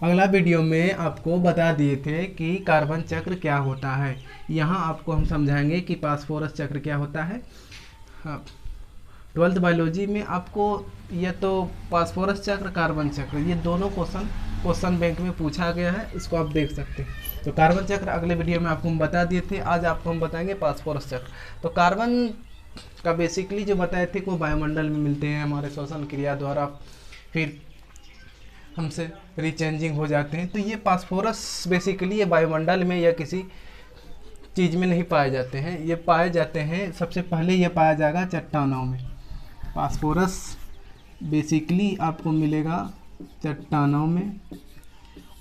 अगला वीडियो में आपको बता दिए थे कि कार्बन चक्र क्या होता है। यहाँ आपको हम समझाएंगे कि फास्फोरस चक्र क्या होता है। हाँ, 12th बायोलॉजी में आपको ये तो फास्फोरस चक्र, कार्बन चक्र, ये दोनों क्वेश्चन बैंक में पूछा गया है, इसको आप देख सकते हैं। तो कार्बन चक्र अगले वीडियो में आपको हम बता दिए थे, आज आपको हम बताएंगे फास्फोरस चक्र। तो कार्बन का बेसिकली जो बताए थे वो वायुमंडल में मिलते हैं हमारे श्वसन क्रिया द्वारा, फिर हमसे रिचेंजिंग हो जाते हैं। तो ये फास्फोरस बेसिकली ये वायुमंडल में या किसी चीज़ में नहीं पाए जाते हैं, ये पाए जाते हैं सबसे पहले ये पाया जाएगा चट्टानों में। फास्फोरस बेसिकली आपको मिलेगा चट्टानों में।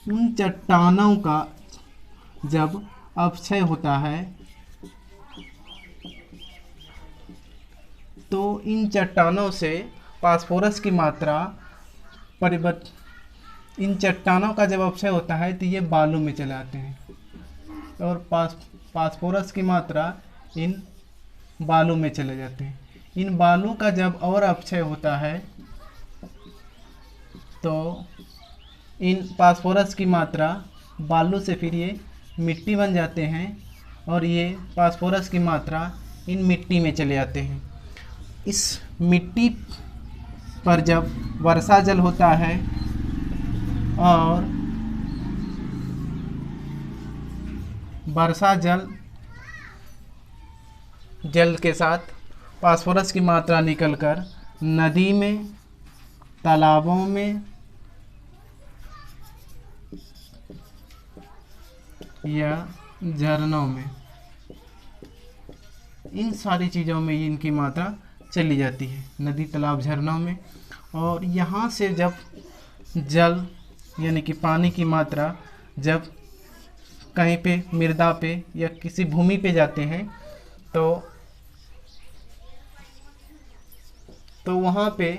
उन चट्टानों का जब अपक्षय होता है तो इन चट्टानों से फास्फोरस की मात्रा इन चट्टानों का जब अपक्षय होता है तो ये बालू में चले आते हैं और फास्फोरस की मात्रा इन बालू में चले जाते हैं। इन बालू का जब और अपक्षय होता है तो इन फास्फोरस की मात्रा बालू से फिर ये मिट्टी बन जाते हैं और ये फास्फोरस की मात्रा इन मिट्टी में चले आते हैं। इस मिट्टी पर जब वर्षा जल होता है और वर्षा जल के साथ फास्फोरस की मात्रा निकलकर नदी में, तालाबों में या झरनों में, इन सारी चीज़ों में इनकी मात्रा चली जाती है, नदी, तालाब, झरनों में। और यहाँ से जब जल यानी कि पानी की मात्रा जब कहीं पे मृदा पे या किसी भूमि पे जाते हैं तो वहाँ पे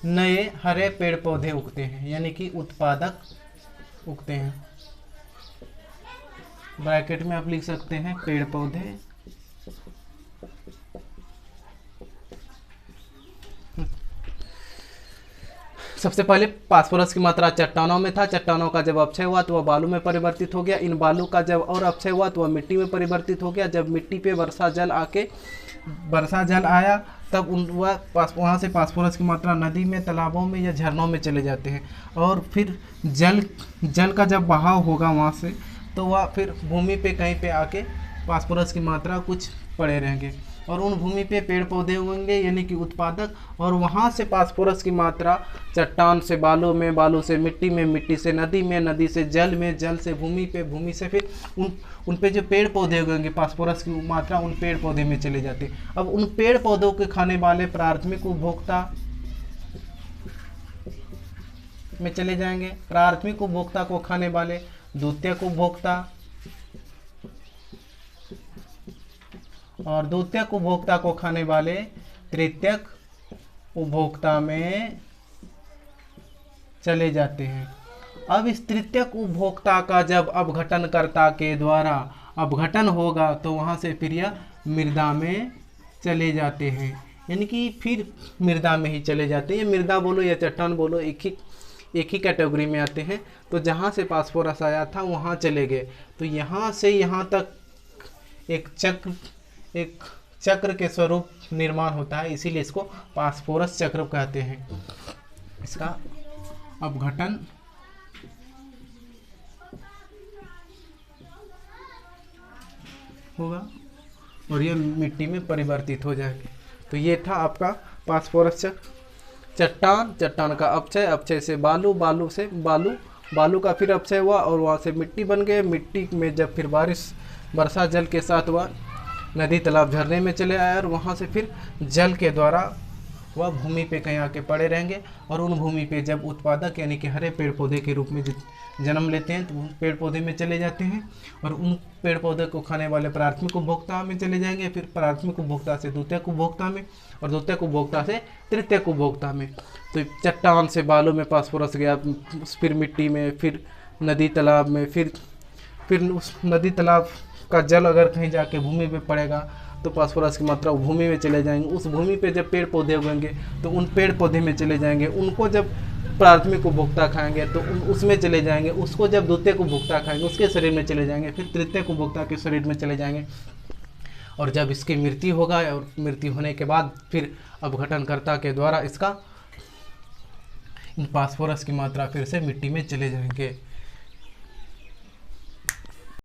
नए हरे पेड़ पौधे उगते हैं, यानी कि उत्पादक उगते हैं। ब्रैकेट में आप लिख सकते हैं पेड़ पौधे। सबसे पहले फास्फोरस की मात्रा चट्टानों में था, चट्टानों का जब अपक्षय हुआ तो वह बालू में परिवर्तित हो गया। इन बालू का जब और अपक्षय हुआ तो वह मिट्टी में परिवर्तित हो गया। जब मिट्टी पे वर्षा जल आया तब वहाँ से फास्फोरस की मात्रा नदी में, तालाबों में या झरनों में चले जाते हैं। और फिर जल का जब बहाव होगा वहाँ से तो वह फिर भूमि पे कहीं पे आके फास्फोरस की मात्रा कुछ पड़े रहेंगे और उन भूमि पे पेड़ पौधे उगेंगे, यानी कि उत्पादक। और वहाँ से फास्फोरस की मात्रा चट्टान से बालू में, बालू से मिट्टी में, मिट्टी से नदी में, नदी से जल में, जल से भूमि पे, भूमि से फिर उन पे जो पेड़ पौधे उगेंगे फास्फोरस की मात्रा उन पेड़ पौधे में चले जाते हैं। अब उन पेड़ पौधों के खाने वाले प्राथमिक उपभोक्ता में चले जाएंगे, प्राथमिक उपभोक्ता को खाने वाले द्वितीयक उपभोक्ता और द्वितीयक उपभोक्ता को खाने वाले तृतीयक उपभोक्ता में चले जाते हैं। अब इस तृतीयक उपभोक्ता का जब अपघटनकर्ता के द्वारा अपघटन होगा तो वहाँ से फिर यह मृदा में चले जाते हैं, यानी कि फिर मृदा में ही चले जाते हैं। मृदा बोलो या चट्टान बोलो, एक ही कैटेगरी में आते हैं। तो जहाँ से फास्फोरस आया था वहाँ चले गए। तो यहाँ से यहाँ तक एक चक्र के स्वरूप निर्माण होता है, इसीलिए इसको फास्फोरस चक्र कहते हैं। इसका अपघटन होगा और यह मिट्टी में परिवर्तित हो जाएगी। तो ये था आपका फास्फोरस चक्र। चट्टान का अपक्षय, अपक्षय से बालू, बालू का फिर अपक्षय हुआ और वहाँ से मिट्टी बन गए। मिट्टी में जब फिर वर्षा जल के साथ वह नदी, तालाब, झरने में चले आए और वहाँ से फिर जल के द्वारा वह भूमि पे कहीं आके पड़े रहेंगे और उन भूमि पे जब उत्पादक यानी कि हरे पेड़ पौधे के रूप में जन्म लेते हैं तो उन पेड़ पौधे में चले जाते हैं और उन पेड़ पौधे को खाने वाले प्राथमिक उपभोक्ता में चले जाएंगे, फिर प्राथमिक उपभोक्ता से द्वितीयक उपभोक्ता में और द्वितीयक उपभोक्ता से तृतीयक उपभोक्ता में। तो चट्टान से बालू में फास्फोरस गया, फिर मिट्टी में, फिर नदी तालाब में, फिर उस नदी तालाब का जल अगर कहीं जाके भूमि पे पड़ेगा तो फास्फोरस की मात्रा भूमि में चले जाएंगे। उस भूमि पे जब पेड़ पौधे उगेंगे तो उन पेड़ पौधे में चले जाएंगे। उनको जब प्राथमिक उपभोक्ता खाएंगे तो उसमें चले जाएंगे, उसको जब द्वितीयक उपभोक्ता खाएंगे उसके शरीर में चले जाएंगे, फिर तृतीयक उपभोक्ता के शरीर में चले जाएंगे, और जब इसकी मृत्यु होगा और मृत्यु होने के बाद फिर अपघटनकर्ता के द्वारा इसका फास्फोरस की मात्रा फिर से मिट्टी में चले जाएंगे।